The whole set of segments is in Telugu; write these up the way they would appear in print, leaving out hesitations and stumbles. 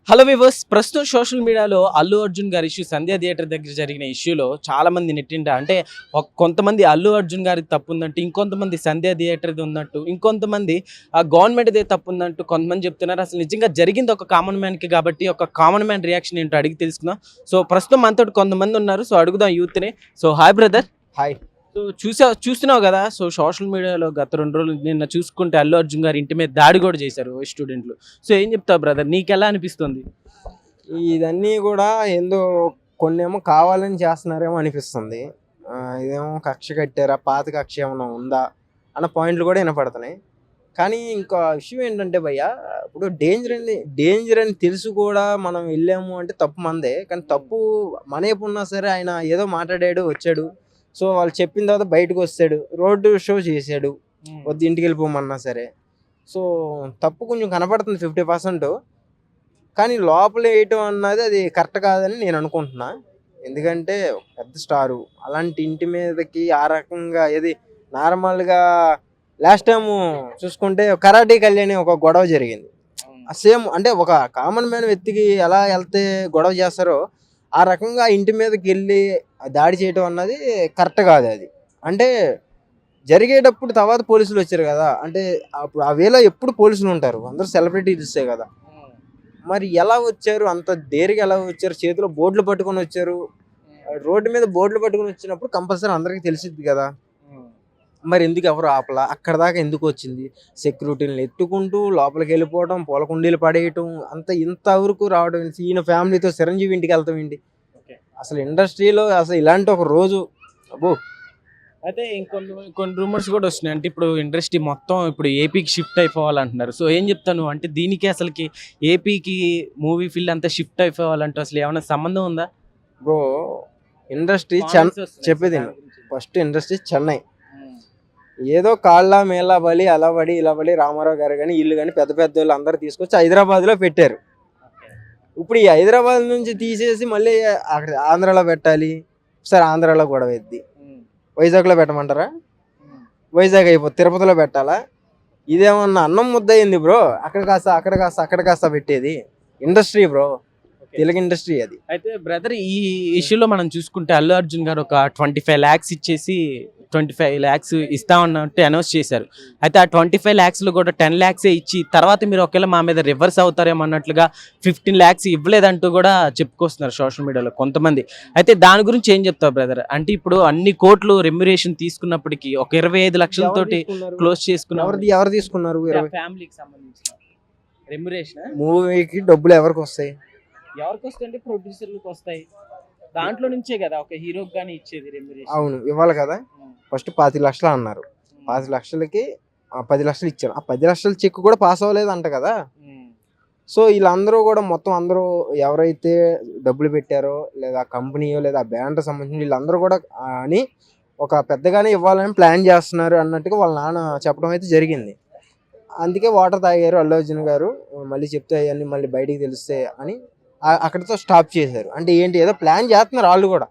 హలో వివర్స్, ప్రస్తుతం సోషల్ మీడియాలో అల్లు అర్జున్ గారి ఇష్యూ సంధ్య థియేటర్ దగ్గర జరిగిన ఇష్యూలో చాలా మంది నెట్టింట అంటే కొంతమంది అల్లు అర్జున్ గారి తప్పు ఉందంటూ, ఇంకొంతమంది సంధ్య థియేటర్ది ఉన్నట్టు, ఇంకొంతమంది ఆ గవర్నమెంట్దే తప్పు ఉందంటూ కొంతమంది చెప్తున్నారు. అసలు నిజంగా జరిగింది ఒక కామన్ మ్యాన్కి కాబట్టి ఒక కామన్ మ్యాన్ రియాక్షన్ ఏంటో అడిగి తెలుసుకుందాం. సో ప్రస్తుతం మనతో కొంతమంది ఉన్నారు. సో అడుగుదాం యూత్ని. So hi brother. Hi. So చూస్తున్నావు కదా. సో సోషల్ మీడియాలో గత 2 రోజులు నిన్న చూసుకుంటే అల్లు అర్జున్ గారి ఇంటి మీద దాడి కూడా చేశారు స్టూడెంట్లు. సో ఏం చెప్తావు బ్రదర్, నీకు ఎలా అనిపిస్తుంది? ఇదన్నీ కూడా ఏందో కొన్నేమో కావాలని చేస్తున్నారేమో అనిపిస్తుంది. ఇదేమో కక్ష కట్టారా, పాత కక్ష ఏమైనా ఉందా అన్న పాయింట్లు కూడా వినపడుతున్నాయి. కానీ ఇంకా విషయం ఏంటంటే భయ్య, ఇప్పుడు డేంజర్ అని తెలుసు కూడా మనం వెళ్ళాము అంటే తప్పు మందే. కానీ తప్పు మన వైపు ఉన్నా సరే ఆయన ఏదో మాట్లాడాడు, వచ్చాడు. సో వాళ్ళు చెప్పిన తర్వాత బయటకు వస్తాడు, రోడ్డు షో చేశాడు, వద్దు ఇంటికి వెళ్ళిపోమన్నా సరే. సో తప్పు కొంచెం కనపడుతుంది 50%. కానీ లోపల వేయటం అన్నది అది కరెక్ట్ కాదని నేను అనుకుంటున్నా. ఎందుకంటే పెద్ద స్టారు అలాంటి ఇంటి మీదకి ఆ రకంగా ఏది నార్మల్గా లాస్ట్ టైం చూసుకుంటే కరాటే కళ్యాణి ఒక గొడవ జరిగింది. సేమ్ అంటే ఒక కామన్ మ్యాన్ వ్యక్తికి ఎలా వెళ్తే గొడవ చేస్తారో ఆ రకంగా ఇంటి మీదకి వెళ్ళి దాడి చేయటం అన్నది కరెక్ట్ కాదు. అది అంటే జరిగేటప్పుడు తర్వాత పోలీసులు వచ్చారు కదా, అంటే అప్పుడు ఆ వేళ ఎప్పుడు పోలీసులు ఉంటారు, అందరూ సెలబ్రిటీసే కదా. మరి ఎలా వచ్చారు, అంత దేరికి ఎలా వచ్చారు? చేతిలో బోర్డులు పట్టుకొని వచ్చారు. రోడ్డు మీద బోర్డులు పట్టుకొని వచ్చినప్పుడు కంపల్సరీ అందరికీ తెలిసిద్ది కదా. మరి ఎందుకు ఎవరు ఆపలా? అక్కడ దాకా ఎందుకు వచ్చింది? సెక్యూరిటీని ఎత్తుకుంటూ లోపలికి వెళ్ళిపోవడం, పూలకుండీలు పడేయటం, ఇంత వరకు రావడం. ఈయన ఫ్యామిలీతో చిరంజీవి ఇంటికి వెళ్తాం ఏంటి? అసలు ఇండస్ట్రీలో అసలు ఇలాంటి ఒక రోజు అబ్బో. అయితే కొన్ని రూమర్స్ కూడా వస్తున్నాయి. అంటే ఇప్పుడు ఇండస్ట్రీ మొత్తం ఇప్పుడు ఏపీకి షిఫ్ట్ అయిపోవాలంటున్నారు. సో ఏం చెప్తాను అంటే దీనికి అసలుకి ఏపీకి మూవీ ఫీల్డ్ అంతా షిఫ్ట్ అయిపోవాలంటే అసలు ఏమైనా సంబంధం ఉందా బ్రో? ఇండస్ట్రీ చెప్పేది ఫస్ట్ ఇండస్ట్రీ చెన్నై. ఏదో కాళ్ళ మేళ బలి అలా పడి ఇలా పడి రామారావు గారు కానీ వీళ్ళు కానీ పెద్ద పెద్ద వాళ్ళు అందరూ తీసుకొచ్చి హైదరాబాద్లో పెట్టారు. ఇప్పుడు ఈ హైదరాబాద్ నుంచి తీసేసి మళ్ళీ అక్కడ ఆంధ్రాలో పెట్టాలి. సరే ఆంధ్రాలో కూడా వెద్ది, వైజాగ్లో పెట్టమంటారా? వైజాగ్ అయిపోతుంది, తిరుపతిలో పెట్టాలా? ఇదేమన్నా అన్నం ముద్ద అయింది బ్రో. అక్కడ కాస్త పెట్టేది ఇండస్ట్రీ బ్రో, తెలుగు ఇండస్ట్రీ అది. అయితే బ్రదర్ ఈ ఇష్యూలో మనం చూసుకుంటే అల్లు అర్జున్ గారు ఒక 25 lakhs ఇచ్చేసి 25 lakhs ఇస్తామన్నట్టు అనౌన్స్ చేశారు. అయితే ఆ 25 lakhsలో కూడా 10 lakhs ఇచ్చి తర్వాత మీరు ఒకవేళ మా మీద రివర్స్ అవుతారేమో అన్నట్లుగా 15 lakhs ఇవ్వలేదంటూ కూడా చెప్పుకొస్తున్నారు సోషల్ మీడియాలో కొంతమంది. అయితే దాని గురించి ఏం చెప్తావు బ్రదర్? అంటే ఇప్పుడు అన్ని కోట్లు రెమ్యురేషన్ తీసుకున్నప్పటికీ ఒక 25 లక్షలతోటి క్లోజ్ చేసుకున్నారు. ఎవరు తీసుకున్నారు? ఫ్యామిలీకి సంబంధించిన రెమ్యురేషన్. మూవీకి డబ్బులు ఎవరికి వస్తాయి? ఎవరికి వస్తాయంటే ప్రొడ్యూసర్లకు వస్తాయి. దాంట్లో నుంచే కదా ఒక హీరోకి కానీ ఇచ్చేది రెమ్యురేషన్. అవును, ఇవ్వాలి కదా. ఫస్ట్ 25 లక్షలు అన్నారు. 25 లక్షలకి 10 లక్షలు ఇచ్చారు. ఆ 10 లక్షల చెక్ కూడా పాస్ అవ్వలేదు అంట కదా. సో వీళ్ళందరూ కూడా మొత్తం అందరూ ఎవరైతే డబ్బులు పెట్టారో లేదా కంపెనీయో లేదా బ్యాండ్ సంబంధించిన వీళ్ళందరూ కూడా అని ఒక పెద్దగానే ఇవ్వాలని ప్లాన్ చేస్తున్నారు అన్నట్టుగా వాళ్ళ నాన్న చెప్పడం అయితే జరిగింది. అందుకే వాటర్ తాగారు అల్లు అర్జున్ గారు. మళ్ళీ చెప్తే అవన్నీ మళ్ళీ బయటికి తెలుస్తాయి అని అక్కడితో స్టాప్ చేశారు. అంటే ఏంటి, ఏదో ప్లాన్ చేస్తున్నారు వాళ్ళు కూడా.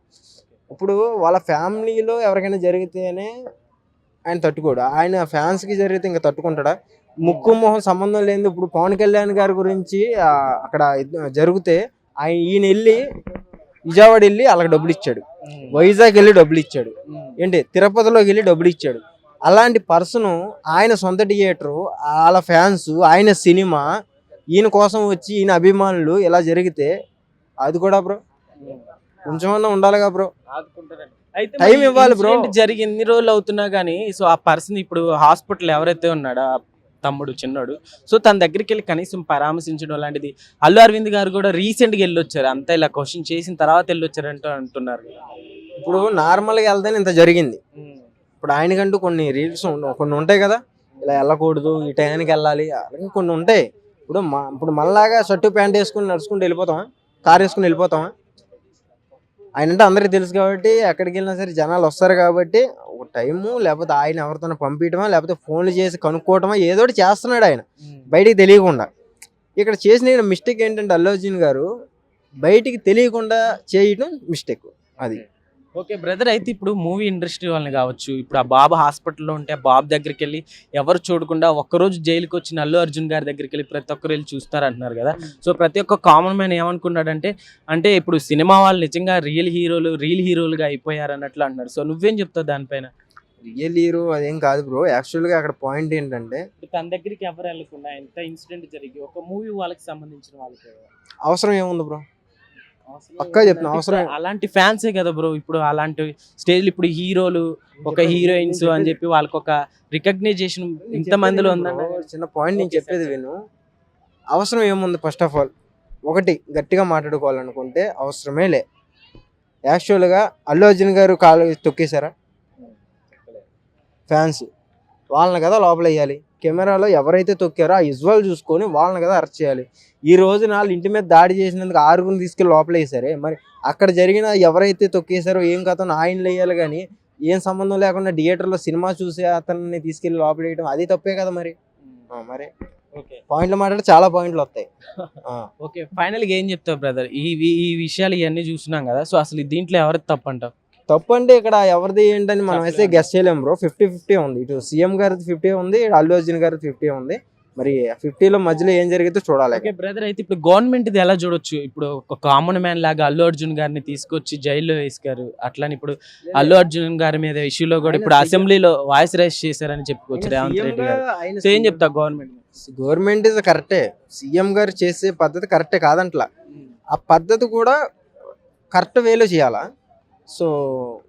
ఇప్పుడు వాళ్ళ ఫ్యామిలీలో ఎవరికైనా జరిగితేనే ఆయన తట్టుకోడు, ఆయన ఫ్యాన్స్కి జరిగితే ఇంకా తట్టుకుంటాడా? ముక్కు మొహం సంబంధం లేదు. ఇప్పుడు పవన్ కళ్యాణ్ గారి గురించి అక్కడ జరిగితే ఈయన వెళ్ళి విజయవాడ వెళ్ళి వాళ్ళకి డబ్బులు ఇచ్చాడు, వైజాగ్ వెళ్ళి డబ్బులు ఇచ్చాడు, ఏంటి తిరుపతిలోకి వెళ్ళి డబ్బులు ఇచ్చాడు. అలాంటి పర్సను ఆయన సొంత థియేటరు, వాళ్ళ ఫ్యాన్స్, ఆయన సినిమా, ఈయన కోసం వచ్చి ఈయన అభిమానులు ఇలా జరిగితే అది కూడా బ్రో కొంచెమన్నా ఉండాలిగా బ్రో. టైం ఇవ్వాలి బ్రో. జరిగి ఎన్ని రోజులు అవుతున్నా కానీ సో ఆ పర్సన్ ఇప్పుడు హాస్పిటల్ ఎవరైతే ఉన్నాడో తమ్ముడు చిన్నాడు, సో తన దగ్గరికి వెళ్ళి కనీసం పరామర్శించడం లాంటిది అల్లు అరవింద్ గారు కూడా రీసెంట్గా వెళ్ళొచ్చారు. అంతా ఇలా క్వశ్చన్ చేసిన తర్వాత వెళ్ళొచ్చారంటూ అంటున్నారు. ఇప్పుడు నార్మల్గా వెళ్తేనే ఇంత జరిగింది. ఇప్పుడు ఆయనకంటూ కొన్ని రీల్స్ కొన్ని ఉంటాయి కదా, ఇలా వెళ్ళకూడదు, ఈ టైంకి వెళ్ళాలి, అలాగే కొన్ని ఉంటాయి. ఇప్పుడు మనలాగా షర్టు ప్యాంట్ వేసుకుని నడుచుకుంటూ వెళ్ళిపోతామా? కార్ వేసుకుని వెళ్ళిపోతామా? ఆయన అంటే అందరికీ తెలుసు కాబట్టి ఎక్కడికి వెళ్ళినా సరే జనాలు వస్తారు కాబట్టి ఒక టైము, లేకపోతే ఆయన ఎవరితోనో పంపించడమా, లేకపోతే ఫోన్లు చేసి కనుక్కోవటమా, ఏదో ఒకటి చేస్తున్నాడు ఆయన బయటికి తెలియకుండా. ఇక్కడ చేసిన మిస్టేక్ ఏంటంటే అల్లు అర్జున్ గారు బయటికి తెలియకుండా చేయటం మిస్టేక్. అది ఓకే బ్రదర్, అయితే ఇప్పుడు మూవీ ఇండస్ట్రీ వాళ్ళని కావచ్చు, ఇప్పుడు ఆ బాబు హాస్పిటల్లో ఉంటే ఆ బాబు దగ్గరికి వెళ్ళి ఎవరు చూడకుండా ఒక్కరోజు జైలుకి వచ్చిన అల్లు అర్జున్ గారి దగ్గరికి వెళ్ళి ప్రతి ఒక్కరు వెళ్ళి చూస్తారు అంటున్నారు కదా. సో ప్రతి ఒక్క కామన్ మ్యాన్ ఏమనుకున్నాడంటే, అంటే ఇప్పుడు సినిమా వాళ్ళు నిజంగా రియల్ హీరోలుగా అయిపోయారు అన్నట్లు అంటున్నారు. సో నువ్వేం చెప్తావు దానిపైన? రియల్ హీరో అదేం కాదు బ్రో. యాక్చువల్గా అక్కడ పాయింట్ ఏంటంటే తన దగ్గరికి ఎవరు వెళ్ళకుండా ఎంత ఇన్సిడెంట్ జరిగి ఒక మూవీ వాళ్ళకి సంబంధించిన వాళ్ళకి అవసరం ఏముంది బ్రో? అవసరం పక్కా చెప్తున్నా, ఏముందంటే అవసరం ఇప్పుడు అలాంటి ఫ్యాన్సే కదా బ్రో. ఇప్పుడు అలాంటి స్టేజ్ ఇప్పుడు హీరోలు ఒక హీరోయిన్స్ అని చెప్పి వాళ్ళకి ఒక రికగ్నైజేషన్ ఇంత మందిలో ఉందండి. చిన్న పాయింట్ నేను ఓకే చెప్పేది సార్. విను. అవసరం ఏముంది? ఫస్ట్ ఆఫ్ ఆల్ ఒకటి గట్టిగా మాట్లాడుకోవాలనుకుంటే అవసరమే లే. యాక్చువల్గా అల్లు అర్జున్ గారు కాలు తొక్కేశారా? ఫ్యాన్స్ వాళ్ళని కదా లోపల వేయాలి. కెమెరాలో ఎవరైతే తొక్కారో ఆ విజువల్ చూసుకొని వాళ్ళని కదా అరెస్ట్ చేయాలి. ఈ రోజు వాళ్ళ ఇంటి మీద దాడి చేసినందుకు 6గురిని తీసుకెళ్ళి లోపల వేసారే, మరి అక్కడ జరిగిన ఎవరైతే తొక్కేశారో ఏం కథ ఆయనలు వేయాలి. కానీ ఏం సంబంధం లేకుండా థియేటర్లో సినిమా చూసే అతన్ని తీసుకెళ్ళి లోపల వేయడం అది తప్పే కదా మరి. మరి ఓకే పాయింట్లు మాట్లాడితే చాలా పాయింట్లు వస్తాయి. ఓకే, ఫైనల్ గా ఏం చెప్తావు బ్రదర్? ఈ విషయాలు ఇవన్నీ చూస్తున్నాం కదా, సో అసలు దీంట్లో ఎవరికి తప్పు అంటావు? తప్పు అంటే ఇక్కడ ఎవరిది ఏంటని మనం అయితే గెస్ట్ చేయలేం బ్రో. 50-50 ఉంది. ఇటు సీఎం గారిది 50 ఉంది, ఇటు అల్లు అర్జున్ గారిది 50 ఉంది. మరి 50లో మధ్యలో ఏం జరిగితే చూడాలి. ఓకే బ్రదర్, అయితే ఇప్పుడు గవర్నమెంట్ ఇది ఎలా చూడొచ్చు? ఇప్పుడు ఒక కామన్ మ్యాన్ లాగా అల్లు అర్జున్ గారిని తీసుకొచ్చి జైల్లో వేసుకారు. అట్లానే ఇప్పుడు అల్లు అర్జున్ గారి మీద ఇష్యూలో కూడా ఇప్పుడు అసెంబ్లీలో వాయిస్ రైజ్ చేశారని చెప్పుకోవచ్చు రేవంత్ రెడ్డి గారు. సో ఏం చెప్తావు గవర్నమెంట్? గవర్నమెంట్ ఇస్ కరెక్టే. సీఎం గారు చేసే పద్ధతి కరెక్టే కాదంట్లా. ఆ పద్ధతి కూడా కరెక్ట్ వేలో చేయాలా. సో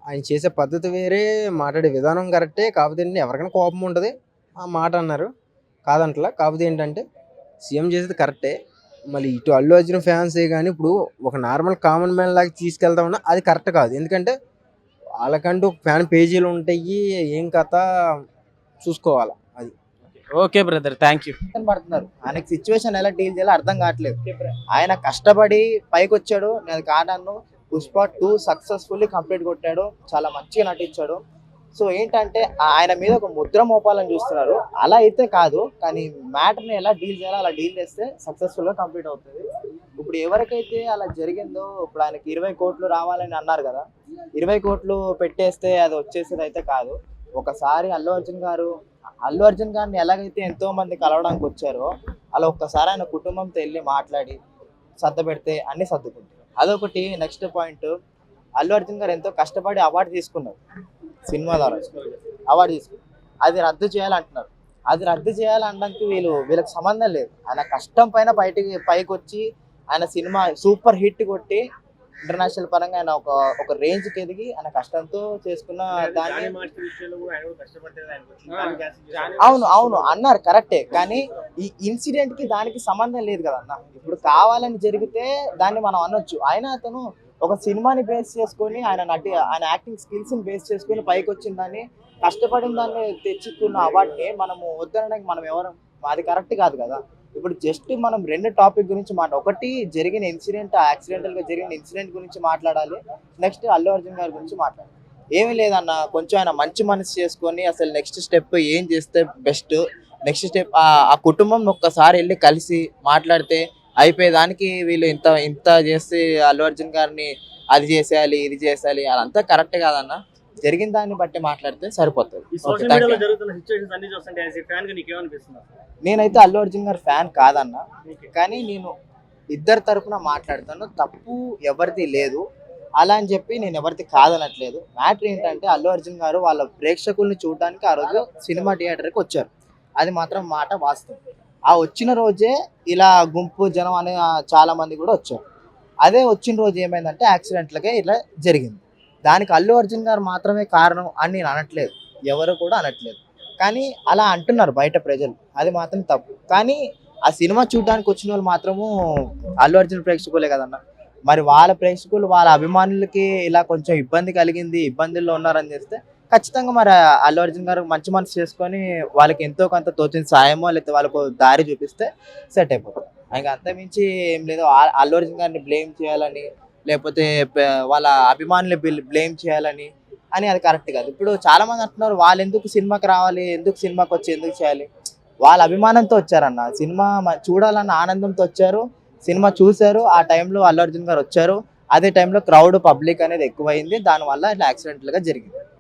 ఆయన చేసే పద్ధతి వేరే, మాట్లాడే విధానం కరెక్టే. కాకపోతే ఏంటంటే ఎవరికైనా కోపం ఉంటుంది, ఆ మాట అన్నారు కాదంట్లా. కాకపోతే ఏంటంటే సీఎం చేసేది కరెక్టే. మళ్ళీ ఇటు అల్లు అర్జున్ ఫ్యాన్సే కానీ ఇప్పుడు ఒక నార్మల్ కామన్ మ్యాన్ లాగా తీసుకెళ్తా ఉన్నా అది కరెక్ట్ కాదు. ఎందుకంటే వాళ్ళకంటూ ఫ్యాన్ పేజీలు ఉంటాయి, ఏం కథ చూసుకోవాలా. అది ఓకే బ్రదర్, థ్యాంక్ యూ. పడుతున్నారు ఆయనకి సిచ్యువేషన్ ఎలా డీల్ చేయాలో అర్థం కావట్లేదు. ఆయన కష్టపడి పైకి వచ్చాడు. నేను కాదన్ను. పుష్ప 2 సక్సెస్ఫుల్లీ కంప్లీట్ కొట్టాడు. చాలా మంచిగా నటించాడు. సో ఏంటంటే ఆయన మీద ఒక ముద్ర మోపాలని చూస్తున్నారు. అలా అయితే కాదు, కానీ మ్యాటర్ని ఎలా డీల్ చేయాలో అలా డీల్ చేస్తే సక్సెస్ఫుల్గా కంప్లీట్ అవుతుంది. ఇప్పుడు ఎవరికైతే అలా జరిగిందో, ఇప్పుడు ఆయనకి 20 కోట్లు రావాలని అన్నారు కదా, 20 కోట్లు పెట్టేస్తే అది వచ్చేసేది అయితే కాదు. ఒకసారి అల్లు అర్జున్ గారిని ఎలాగైతే ఎంతో మంది కలవడానికి వచ్చారో అలా ఒక్కసారి ఆయన కుటుంబంతో వెళ్ళి మాట్లాడి సర్దపెడితే అన్ని సర్దుకుంటారు. అదొకటి. నెక్స్ట్ పాయింట్, అల్లు అర్జున్ గారు ఎంతో కష్టపడి అవార్డు తీసుకున్నారు. సినిమా ద్వారా అవార్డు తీసుకున్నారు. అది రద్దు చేయాలంటున్నారు. అది రద్దు చేయాలనడానికి వీళ్ళకి సంబంధం లేదు. ఆయన కష్టం పైన పైకి వచ్చి ఆయన సినిమా సూపర్ హిట్ కొట్టి ఇంటర్నేషనల్ పరంగా ఆయన ఒక రేంజ్కి ఎదిగి ఆయన కష్టంతో చేసుకున్న దాన్ని అవును అన్నారు కరెక్టే. కానీ ఈ ఇన్సిడెంట్ కి దానికి సంబంధం లేదు కదన్న. ఇప్పుడు కావాలని జరిగితే దాన్ని మనం అనొచ్చు. అయినా అతను ఒక సినిమాని బేస్ చేసుకొని ఆయన యాక్టింగ్ స్కిల్స్ ని బేస్ చేసుకొని పైకి వచ్చిన దాన్ని, కష్టపడిన దాన్ని తెచ్చుకున్న అవార్డుని మనము వద్దనడానికి మనం ఎవరు, అది కరెక్ట్ కాదు కదా. ఇప్పుడు జస్ట్ మనం 2 టాపిక్ గురించి ఒకటి జరిగిన ఇన్సిడెంట్, యాక్సిడెంటల్ గా జరిగిన ఇన్సిడెంట్ గురించి మాట్లాడాలి. నెక్స్ట్ అల్లు అర్జున్ గారి గురించి మాట్లాడాలి. ఏమీ లేదన్న, కొంచెం ఆయన మంచి మనసు చేసుకొని అసలు నెక్స్ట్ స్టెప్ ఏం చేస్తే బెస్ట్, నెక్స్ట్ స్టెప్ ఆ కుటుంబం ఒక్కసారి వెళ్ళి కలిసి మాట్లాడితే అయిపోయేదానికి వీళ్ళు ఇంత చేస్తే అల్లు అర్జున్ గారిని అది చేసేయాలి ఇది చేసేయాలి అదంతా కరెక్ట్ కాదన్న. జరిగిన దాన్ని బట్టి మాట్లాడితే సరిపోతుంది. నేనైతే అల్లు అర్జున్ గారి ఫ్యాన్ కాదన్న, కానీ నేను ఇద్దరు తరపున మాట్లాడతాను. తప్పు ఎవరిది లేదు అలా అని చెప్పి నేను ఎవరిది కాదనట్లేదు. మ్యాటర్ ఏంటంటే అల్లు అర్జున్ గారు వాళ్ళ ప్రేక్షకుల్ని చూడడానికి ఆ రోజు సినిమా థియేటర్కి వచ్చారు. అది మాత్రం మాట వాస్తవం. ఆ వచ్చిన రోజే ఇలా గుంపు జనం అనే చాలా మంది కూడా వచ్చారు. అదే వచ్చిన రోజు ఏమైందంటే యాక్సిడెంట్లకే ఇలా జరిగింది. దానికి అల్లు అర్జున్ గారు మాత్రమే కారణం అని నేను అనట్లేదు, ఎవరు కూడా అనట్లేదు. కానీ అలా అంటున్నారు బయట ప్రజలు, అది మాత్రం తప్పు. కానీ ఆ సినిమా చూడడానికి వచ్చిన వాళ్ళు మాత్రము అల్లు అర్జున్ ప్రేక్షకులే కదన్న. మరి వాళ్ళ ప్రేక్షకులు వాళ్ళ అభిమానులకి ఇలా కొంచెం ఇబ్బంది కలిగింది, ఇబ్బందుల్లో ఉన్నారని చేస్తే ఖచ్చితంగా మరి అల్లు అర్జున్ గారు మంచి మనసు చేసుకొని వాళ్ళకి ఎంతో కొంత తోచిన సాయమో లేకపోతే వాళ్ళకు దారి చూపిస్తే సెట్ అయిపోతుంది. ఇంకా అంతమించి ఏం లేదు. అల్లు అర్జున్ గారిని బ్లేమ్ చేయాలని లేకపోతే వాళ్ళ అభిమానులు బ్లేమ్ చేయాలని అని అది కరెక్ట్ కాదు. ఇప్పుడు చాలా మంది అంటున్నారు వాళ్ళు ఎందుకు సినిమాకి రావాలి, ఎందుకు సినిమాకి వచ్చి ఎందుకు చేయాలి. వాళ్ళ అభిమానంతో వచ్చారన్న, సినిమా చూడాలన్న ఆనందంతో వచ్చారు, సినిమా చూశారు. ఆ టైంలో అల్లు అర్జున్ గారు వచ్చారు, అదే టైంలో క్రౌడ్ పబ్లిక్ అనేది ఎక్కువైంది, దానివల్ల ఇట్లా యాక్సిడెంటల్గా జరిగింది.